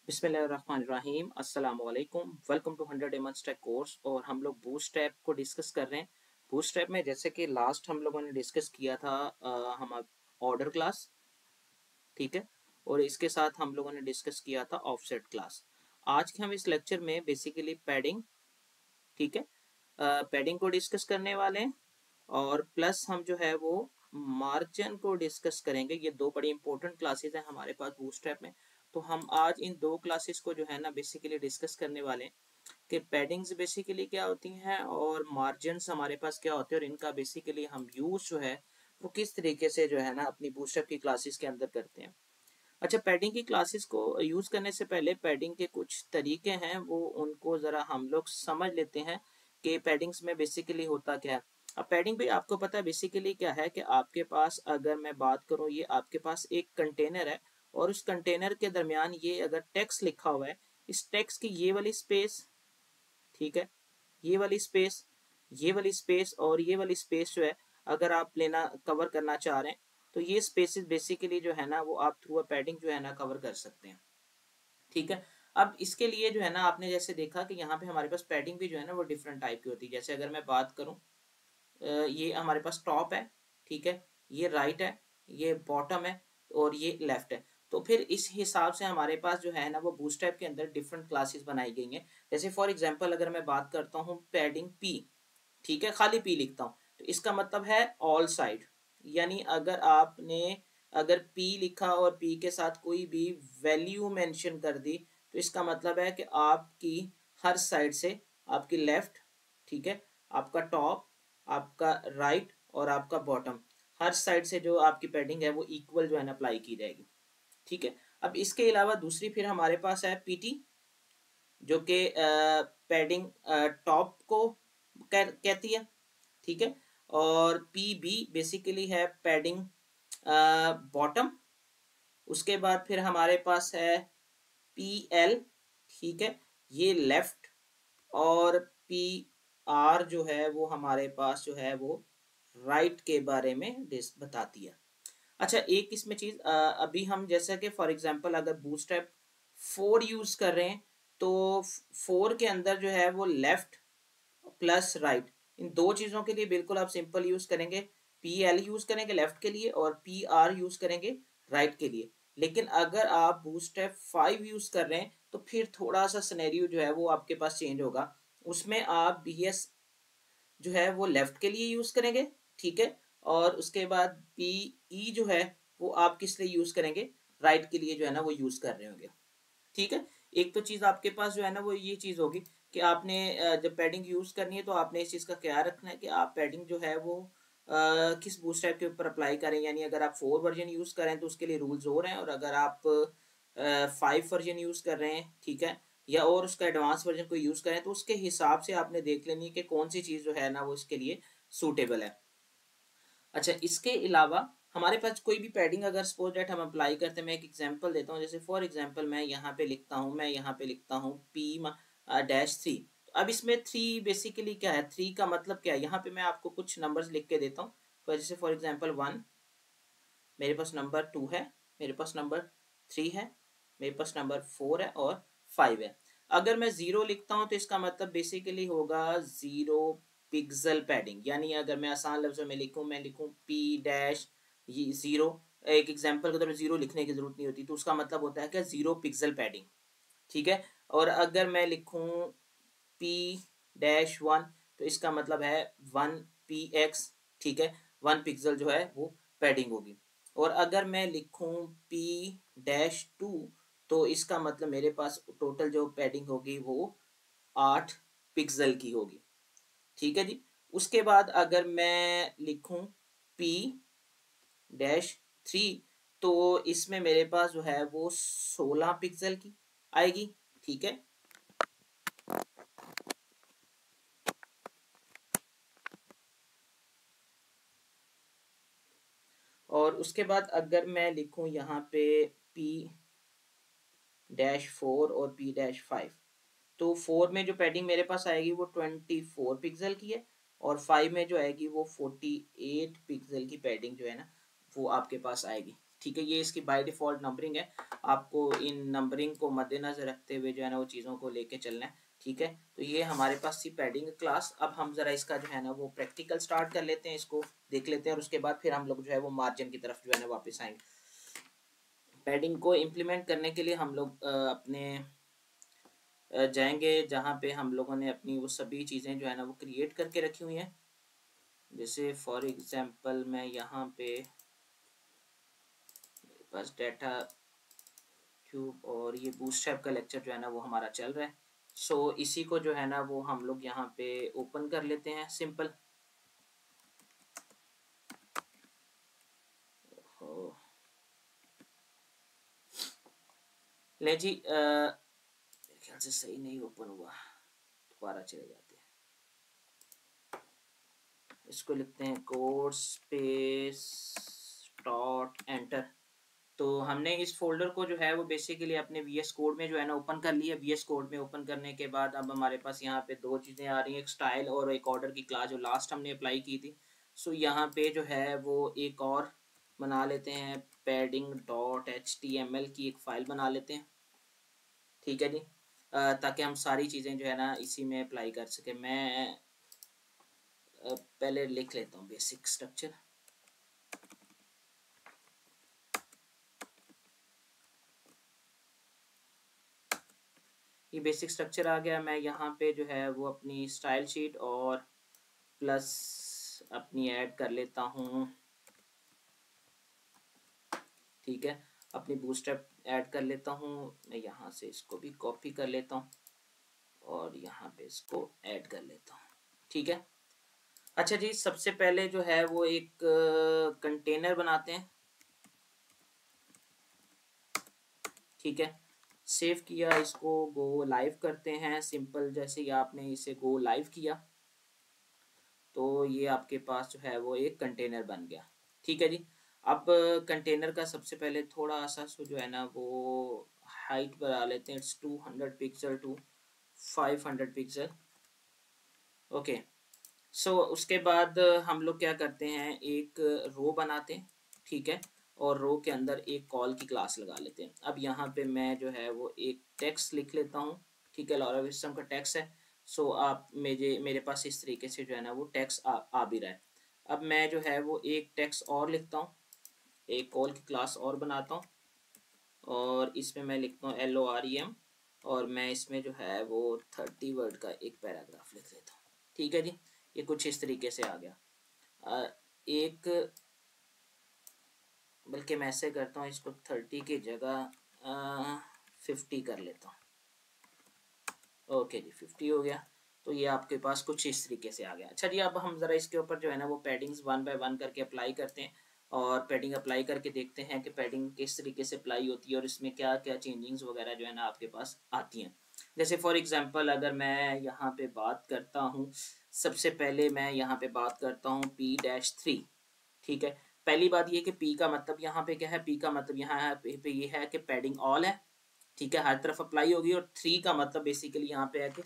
बिस्मिल्लाहिर्रहमानिर्रहीम अस्सलाम वालेकुम। Welcome to 100 MH tech course. और हम लोग बूटस्ट्रैप को डिस्कस कर रहे हैं। बूटस्ट्रैप में जैसे कि लास्ट हम लोगों ने डिस्कस किया था हम ऑर्डर क्लास, ठीक है, और इसके साथ हम लोगों ने डिस्कस किया था ऑफसेट क्लास। आज के हम इस लेक्चर में बेसिकली पैडिंग, ठीक है, पैडिंग को डिस्कस करने वाले हैं और प्लस हम जो है वो मार्जिन को डिस्कस करेंगे। ये दो बड़ी इंपॉर्टेंट क्लासेस हैं हमारे पास बूटस्ट्रैप में। तो हम आज इन दो क्लासेस को जो है ना बेसिकली डिस्कस करने वाले हैं कि पैडिंग्स बेसिकली क्या होती हैं और मार्जिन्स हमारे पास क्या होते हैं और इनका बेसिकली हम यूज जो है वो किस तरीके से जो है ना अपनी बूटस्ट्रैप की क्लासेस के अंदर करते हैं। अच्छा, पैडिंग की क्लासेस को यूज करने से पहले पैडिंग के कुछ तरीके हैं वो उनको जरा हम लोग समझ लेते हैं कि पैडिंग्स में बेसिकली होता क्या है। अब पैडिंग भी आपको पता है बेसिकली क्या है कि आपके पास, अगर मैं बात करूं, ये आपके पास एक कंटेनर है और उस कंटेनर के दरमियान ये अगर टेक्स्ट लिखा हुआ है, इस टेक्स्ट की ये वाली स्पेस, ठीक है, ये वाली स्पेस, ये वाली स्पेस और ये वाली स्पेस जो है अगर आप लेना कवर करना चाह रहे हैं तो ये स्पेसेस बेसिकली जो है ना वो आप थ्रू अ पैडिंग जो है ना कवर कर सकते हैं, ठीक है। अब इसके लिए जो है ना आपने जैसे देखा कि यहाँ पे हमारे पास पैडिंग भी जो है ना वो डिफरेंट टाइप की होती है। जैसे अगर मैं बात करूँ, ये हमारे पास टॉप है, ठीक है, ये राइट है, ये बॉटम है और ये लेफ्ट है। तो फिर इस हिसाब से हमारे पास जो है ना वो बूटस्ट्रैप के अंदर डिफरेंट क्लासेस बनाई गई हैं। जैसे फॉर एग्जांपल अगर मैं बात करता हूँ पैडिंग पी, ठीक है, खाली पी लिखता हूँ तो इसका मतलब है ऑल साइड। यानी अगर आपने अगर पी लिखा और पी के साथ कोई भी वैल्यू मेंशन कर दी तो इसका मतलब है कि आपकी हर साइड से, आपकी लेफ्ट, ठीक है, आपका टॉप, आपका राइट और आपका बॉटम, हर साइड से जो आपकी पैडिंग है वो इक्वल जो है ना अप्लाई की जाएगी, ठीक है। अब इसके अलावा दूसरी फिर हमारे पास है पीटी, जो कि पैडिंग टॉप को कहती है, ठीक है, और पी बी बेसिकली है पैडिंग बॉटम। उसके बाद फिर हमारे पास है पी एल, ठीक है, ये लेफ्ट, और पी आर जो है वो हमारे पास जो है वो राइट के बारे में बताती है। अच्छा, एक इसमें चीज अभी हम जैसा कि फॉर एग्जांपल अगर बूटस्ट्रैप 4 यूज कर रहे हैं तो 4 के अंदर जो है वो लेफ्ट प्लस राइट, इन दो चीजों के लिए बिल्कुल आप सिंपल यूज करेंगे, पी एल यूज करेंगे लेफ्ट के लिए और पी आर यूज करेंगे राइट के लिए। लेकिन अगर आप बूटस्ट्रैप 5 यूज कर रहे हैं तो फिर थोड़ा सा सिनेरियो जो है वो आपके पास चेंज होगा। उसमें आप बी एस जो है वो लेफ्ट के लिए यूज करेंगे, ठीक है, और उसके बाद पी ई जो है वो आप किस लिए यूज करेंगे, राइट के लिए जो है ना वो यूज कर रहे होंगे, ठीक है। एक तो चीज आपके पास जो है ना वो ये चीज होगी कि आपने जब पैडिंग यूज करनी है तो आपने इस चीज का ख्याल रखना है कि आप पैडिंग जो है वो किस बूटस्ट्रैप के ऊपर अप्लाई करें। यानी अगर आप 4 वर्जन यूज करें तो उसके लिए रूल्स और हैं, और अगर आप 5 वर्जन यूज कर रहे हैं, ठीक है, या और उसका एडवांस वर्जन को यूज करें तो उसके हिसाब से आपने देख लेनी है कि कौन सी चीज जो है ना वो इसके लिए सूटेबल है। अच्छा, इसके अलावा हमारे पास कोई भी पैडिंग अगर सपोज डेट हम अप्लाई करते हैं, मैं एक एग्जांपल देता हूँ। जैसे फॉर एग्जांपल मैं यहाँ पे लिखता हूँ, पी डैश थ्री। अब इसमें थ्री बेसिकली क्या है, थ्री का मतलब क्या है, यहाँ पे मैं आपको कुछ नंबर्स लिख के देता हूँ। तो जैसे फॉर एग्जांपल 1, मेरे पास नंबर 2 है, मेरे पास नंबर 3 है, मेरे पास नंबर 4 है और 5 है। अगर मैं 0 लिखता हूँ तो इसका मतलब बेसिकली होगा 0 पिक्सल पैडिंग। यानी अगर मैं आसान लफ्जों में लिखूं, मैं लिखूं पी डैश ये 0, एक एग्जांपल के तौर पर 0 लिखने की जरूरत नहीं होती, तो उसका मतलब होता है कि 0 पिक्सल पैडिंग, ठीक है। और अगर मैं लिखूं पी डैश 1 तो इसका मतलब है 1 पी एक्स, ठीक है, 1 पिक्सल जो है वो पैडिंग होगी। और अगर मैं लिखूं पी डैश 2 तो इसका मतलब मेरे पास टोटल जो पैडिंग होगी वो 8 पिक्सल की होगी, ठीक है जी। उसके बाद अगर मैं लिखूं पी डैश 3 तो इसमें मेरे पास जो है वो 16 पिक्सल की आएगी, ठीक है। और उसके बाद अगर मैं लिखूं यहाँ पे पी डैश 4 और पी डैश 5 तो 4 में जो पैडिंग मेरे पास आएगी वो 24 पिक्सल की है और 5 में जो आएगी वो 48 पिक्सल की पैडिंग जो है ना वो आपके पास आएगी, ठीक है, ये इसकी बाय डिफ़ॉल्ट नंबरिंग है, आपको इन नंबरिंग को मद्देनज़र रखते हुए जो है ना वो चीज़ों को लेके चलना है। ठीक है, तो ये हमारे पास थी पैडिंग क्लास। अब हम ज़रा इसका जो है ना वो प्रैक्टिकल स्टार्ट कर लेते हैं, इसको देख लेते हैं और उसके बाद फिर हम लोग जो है वो मार्जिन की तरफ जो है ना वापस आएंगे। पैडिंग को इम्प्लीमेंट करने के लिए हम लोग अपने जाएंगे जहाँ पे हम लोगों ने अपनी वो सभी चीज़ें जो है ना वो क्रिएट करके रखी हुई हैं। जैसे फॉर एग्जांपल मैं यहाँ पे मेरे पास डाटा क्यूब और ये बूटस्ट्रैप का लेक्चर जो है ना वो हमारा चल रहा है। सो इसी को जो है ना वो हम लोग यहाँ पे ओपन कर लेते हैं सिंपल। ले जी, मेरे ख्याल से सही नहीं ओपन हुआ, दोबारा चले जाते हैं। इसको लिखते हैं कोड स्पेस डॉट एंटर। तो हमने इस फोल्डर को जो है वो बेसिकली अपने VS कोड में जो है ना ओपन कर लिया। VS कोड में ओपन करने के बाद अब हमारे पास यहाँ पे दो चीज़ें आ रही हैं, एक स्टाइल और एक ऑर्डर की क्लास जो लास्ट हमने अप्लाई की थी। सो यहाँ पे जो है वो एक और बना लेते हैं, पैडिंग डॉट HTML की एक फ़ाइल बना लेते हैं। ठीक है जी, ताकि हम सारी चीज़ें जो है ना इसी में अप्लाई कर सकें। मैं पहले लिख लेता हूँ बेसिक स्ट्रक्चर। ये बेसिक स्ट्रक्चर आ गया। मैं यहाँ पे जो है वो अपनी स्टाइल शीट और प्लस अपनी ऐड कर लेता हूँ। ठीक है, अपनी बूटस्ट्रैप ऐड कर लेता हूँ। मैं यहाँ से इसको भी कॉपी कर लेता हूँ और यहाँ पे इसको ऐड कर लेता हूँ। ठीक है, अच्छा जी, सबसे पहले जो है वो एक कंटेनर बनाते हैं। ठीक है, सेव किया, इसको गो लाइव करते हैं। सिंपल जैसे ही आपने इसे गो लाइव किया तो ये आपके पास जो है वो एक कंटेनर बन गया। ठीक है जी, अब कंटेनर का सबसे पहले थोड़ा सा सो जो है ना वो हाइट बढ़ा लेते हैं। It's 200 pixel to 500 pixel. Okay, so उसके बाद हम लोग क्या करते हैं, एक रो बनाते हैं। ठीक है, और रो के अंदर एक कॉल की क्लास लगा लेते हैं। अब यहाँ पे मैं जो है वो एक टेक्स्ट लिख लेता हूँ। ठीक है, लॉरा विस्टम का टेक्स्ट है। सो आप मेरे पास इस तरीके से जो है ना वो टेक्स्ट आ भी रहा है। अब मैं जो है वो एक टेक्स्ट और लिखता हूँ, एक कॉल की क्लास और बनाता हूँ और इसमें मैं लिखता हूँ LOREM और मैं इसमें जो है वो 30 वर्ड का एक पैराग्राफ लिख लेता हूँ। ठीक है जी, ये कुछ इस तरीके से आ गया। एक बल्कि मैं ऐसे करता हूँ, इसको 30 की जगह 50 कर लेता हूँ। ओके जी, 50 हो गया। तो ये आपके पास कुछ इस तरीके से आ गया। अच्छा जी, अब हम ज़रा इसके ऊपर जो है ना वो पैडिंग्स 1 बाय 1 करके अप्लाई करते हैं और पैडिंग अप्लाई करके देखते हैं कि पैडिंग किस तरीके से अप्लाई होती है और इसमें क्या क्या चेंजिंग्स वगैरह जो है ना आपके पास आती हैं। जैसे फॉर एग्जांपल अगर मैं यहाँ पे बात करता हूँ, सबसे पहले मैं यहाँ पे बात करता हूँ P-3। ठीक है, पहली बात ये कि P का मतलब यहाँ पे क्या है, P का मतलब यहाँ पे ये है कि पैडिंग ऑल है। ठीक है, हर तरफ अप्लाई होगी। और 3 का मतलब बेसिकली यहाँ पे है कि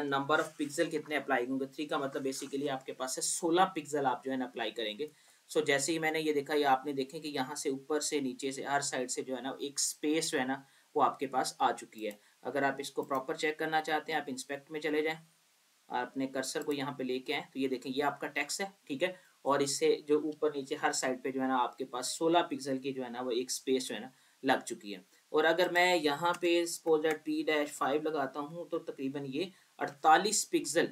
नंबर ऑफ पिक्सल कितने अप्लाई होंगे। 3 का मतलब बेसिकली आपके पास है 16 पिक्सल आप जो है ना अप्लाई करेंगे। सो जैसे ही मैंने ये देखा, ये आपने देखें कि यहाँ से ऊपर से नीचे से हर साइड से जो है ना एक स्पेस जो है ना वो आपके पास आ चुकी है। अगर आप इसको प्रॉपर चेक करना चाहते हैं, आप इंस्पेक्ट में चले जाएं, अपने कर्सर को यहाँ पे लेके आए तो ये देखें, ये आपका टेक्स्ट है। ठीक है, और इससे जो ऊपर नीचे हर साइड पे जो है ना आपके पास 16 पिक्सल की जो है ना वो एक स्पेस जो है ना लग चुकी है। और अगर मैं यहाँ पे सपोज दैट P-5 लगाता हूँ तो तकरीबन ये 48 पिक्सल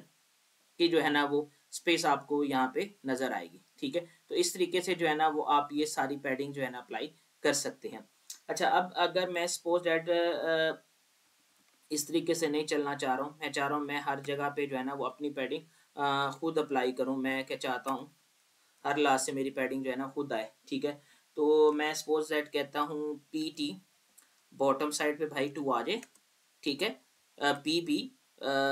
की जो है ना वो स्पेस आपको यहाँ पे नजर आएगी। ठीक है, तो इस तरीके से जो है ना वो आप ये सारी पैडिंग जो है ना अप्लाई कर सकते हैं। अच्छा, अब अगर मैं सपोज दैट इस तरीके से नहीं चलना चाह रहा हूँ, मैं चाह रहा हूँ मैं हर जगह पे जो है ना वो अपनी पैडिंग खुद अप्लाई करूँ। मैं क्या चाहता हूँ, हर लास्ट से मेरी पैडिंग जो है ना खुद आए। ठीक है, तो मैं सपोज दैट कहता हूँ PT बॉटम साइड पे भाई 2 आ जाए। ठीक है, PB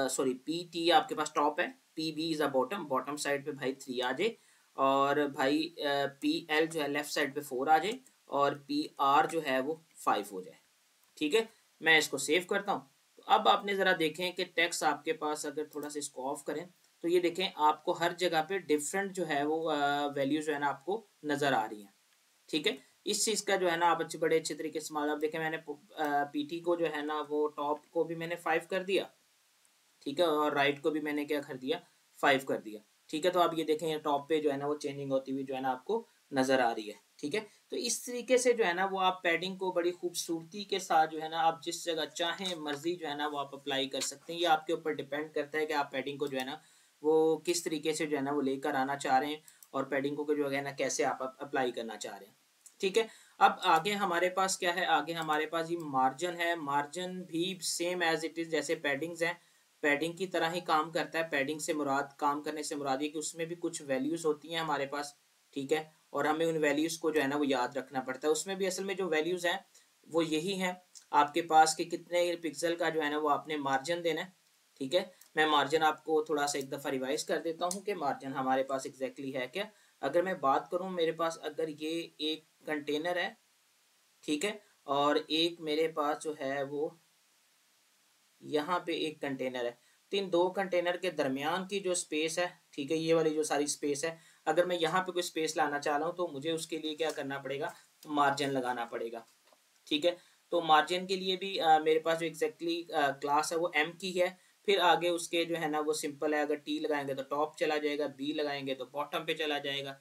सॉरी PT आपके पास टॉप है, PB is a bottom, bottom side पे भाई 3 आ जाए। और भाई PL जो है लेफ्ट साइड पे 4 आ जाए और PR जो है वो 5 हो जाए। ठीक है, मैं इसको सेव करता हूँ। तो अब आपने ज़रा देखें कि टेक्स्ट आपके पास, अगर थोड़ा सा इसको ऑफ करें तो ये देखें आपको हर जगह पे डिफरेंट जो है वो वैल्यूज जो है ना आपको नज़र आ रही हैं। ठीक है, इस चीज़ का जो है ना आप बड़े अच्छे तरीके से आप देखें, मैंने पीटी को जो है ना वो टॉप को भी मैंने 5 कर दिया, ठीक है, और राइट को भी मैंने क्या कर दिया, 5 कर दिया, ठीक है। तो आप ये देखें ये टॉप पे जो है ना वो चेंजिंग होती हुई जो है ना आपको नजर आ रही है, ठीक है। तो इस तरीके से जो है ना वो आप पैडिंग को बड़ी खूबसूरती के साथ जो है ना आप जिस जगह चाहें मर्जी जो है ना वो आप अप्लाई कर सकते हैं। ये आपके ऊपर डिपेंड करता है कि आप पैडिंग को जो है ना वो किस तरीके से जो है ना वो लेकर आना चाह रहे हैं, और पैडिंग को जो है ना कैसे आप अप्लाई करना चाह रहे हैं, ठीक है। अब आगे हमारे पास क्या है, आगे हमारे पास ये मार्जिन है। मार्जिन भी सेम एज इट इज जैसे पैडिंग्स हैं, पैडिंग की तरह ही काम करता है। पैडिंग से मुराद, काम करने से मुराद ये कि उसमें भी कुछ वैल्यूज होती हैं हमारे पास, ठीक है, और हमें उन वैल्यूज को जो है ना वो याद रखना पड़ता है। उसमें भी असल में जो वैल्यूज हैं वो यही हैं आपके पास कि कितने पिक्सल का जो है ना वो आपने मार्जिन देना है, ठीक है। मैं मार्जिन आपको थोड़ा सा एक दफ़ा रिवाइज कर देता हूँ कि मार्जिन हमारे पास एग्जैक्टली है क्या। अगर मैं बात करूँ, मेरे पास अगर ये एक कंटेनर है, ठीक है, और एक मेरे पास जो है वो यहाँ पे एक कंटेनर है, तो इन दो कंटेनर के दरमियान की जो स्पेस है, ठीक है, ये वाली जो सारी स्पेस है, अगर मैं यहाँ पे कोई स्पेस लाना चाह रहा हूँ तो मुझे उसके लिए क्या करना पड़ेगा, मार्जिन लगाना पड़ेगा, ठीक है। तो मार्जिन के लिए भी मेरे पास जो एग्जैक्टली क्लास है वो एम की है। फिर आगे उसके जो है ना वो सिंपल है, अगर टी लगाएंगे तो टॉप चला जाएगा, बी लगाएंगे तो बॉटम पे चला जाएगा,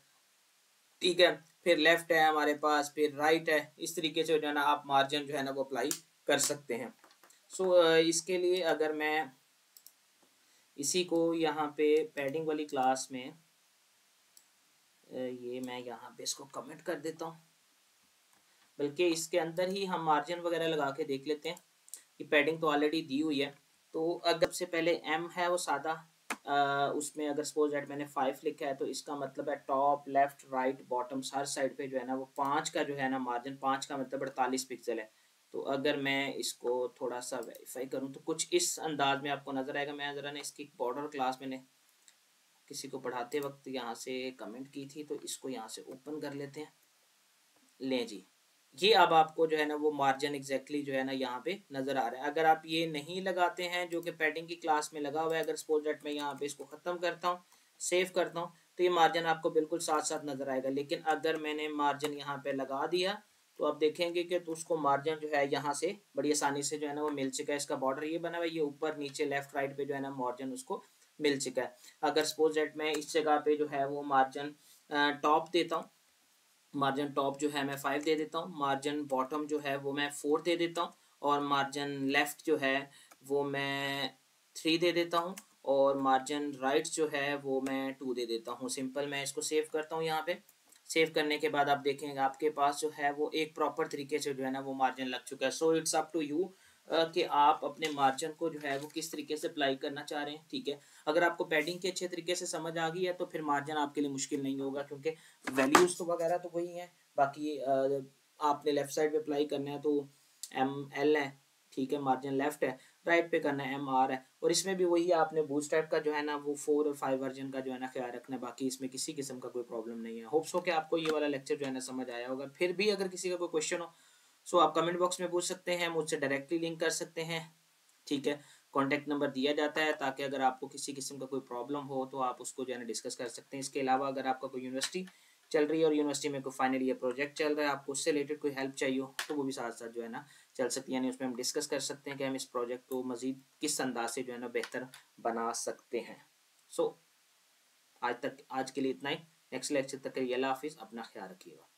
ठीक है। फिर लेफ्ट है हमारे पास, फिर राइट है। इस तरीके से जो है ना आप मार्जिन जो है ना वो अप्लाई कर सकते हैं। सो इसके लिए अगर मैं इसी को यहाँ पे पैडिंग वाली क्लास में ये मैं यहाँ पे इसको कमेंट कर देता हूँ, बल्कि इसके अंदर ही हम मार्जिन वगैरह लगा के देख लेते हैं कि पैडिंग तो ऑलरेडी दी हुई है। तो अगर सबसे पहले एम है वो सादा, उसमें अगर सपोज दैट मैंने 5 लिखा है तो इसका मतलब है टॉप लेफ्ट राइट बॉटम हर साइड पे जो है ना वो 5 का जो है ना मार्जिन, 5 का मतलब 48 पिक्सल है। तो अगर मैं इसको थोड़ा सा वेरीफाई करूँ तो कुछ इस अंदाज में आपको नजर आएगा। मैं ज़रा ना इसकी बॉर्डर क्लास मैंने किसी को पढ़ाते वक्त यहाँ से कमेंट की थी, तो इसको यहाँ से ओपन कर लेते हैं। लें जी, ये अब आपको जो है ना वो मार्जिन एग्जैक्टली जो है ना यहाँ पे नजर आ रहा है। अगर आप ये नहीं लगाते हैं जो कि पैडिंग की क्लास में लगा हुआ है, अगर सपोज दैट मैं यहाँ पे इसको ख़त्म करता हूँ, सेव करता हूँ, तो ये मार्जिन आपको बिल्कुल साथ साथ नजर आएगा। लेकिन अगर मैंने मार्जिन यहाँ पे लगा दिया तो आप देखेंगे कि तो उसको मार्जिन जो है यहाँ से बड़ी आसानी से जो है ना वो मिल चुका है। इसका बॉर्डर ये बना हुआ है, ये ऊपर नीचे लेफ्ट राइट पे जो है ना मार्जिन उसको मिल चुका है। अगर सपोज दैट मैं इस जगह पे जो है वो मार्जिन टॉप देता हूँ, मार्जिन टॉप जो है मैं 5 दे देता हूँ, मार्जिन बॉटम जो है वो मैं 4 दे देता हूँ, और मार्जिन लेफ्ट जो है वो मैं 3 दे देता हूँ, और मार्जिन राइट जो है वो मैं 2 दे देता हूँ। सिंपल, मैं इसको सेव करता हूँ यहाँ पे। सेव करने के बाद आप देखेंगे आपके पास जो है वो एक प्रॉपर तरीके से जो है ना वो मार्जिन लग चुका है। So it's up to you कि आप अपने मार्जिन को जो है वो किस तरीके से अप्लाई करना चाह रहे हैं, ठीक है। अगर आपको पैडिंग के अच्छे तरीके से समझ आ गई है तो फिर मार्जिन आपके लिए मुश्किल नहीं होगा, क्योंकि वैल्यूज तो वगैरह तो वही हैं। बाकी आपने लेफ्ट साइड पे अप्लाई करना है तो एम एल है, ठीक है, मार्जिन लेफ्ट है, राइट पे करना है एम आर है। और इसमें भी वही आपने बूटस्ट्रैप का जो है ना वो 4 और 5 वर्जन का जो है ना ख्याल रखना है। बाकी इसमें किसी किस्म का कोई प्रॉब्लम नहीं है। होप्स हो कि आपको ये वाला लेक्चर जो है ना समझ आया होगा। फिर भी अगर किसी का कोई क्वेश्चन हो सो आप कमेंट बॉक्स में पूछ सकते हैं, मुझसे डायरेक्टली लिंक कर सकते हैं, ठीक है। कॉन्टैक्ट नंबर दिया जाता है ताकि अगर आपको किसी किस्म का कोई प्रॉब्लम हो तो आप उसको जो है ना डिस्कस कर सकते हैं। इसके अलावा अगर आपका कोई यूनिवर्सिटी चल रही है और यूनिवर्सिटी में कोई फाइनल ईयर प्रोजेक्ट चल रहा है, आपको उससे रिलेटेड कोई हेल्प चाहिए हो तो वो भी साथ साथ जो है ना चल सकती है, यानी उसमें हम डिस्कस कर सकते हैं कि हम इस प्रोजेक्ट को मज़ीद किस अंदाज से जो है ना बेहतर बना सकते हैं। सो आज के लिए इतना ही। नेक्स्ट लेक्चर तक के लिए अल्लाह हाफिज़, अपना ख्याल रखिएगा।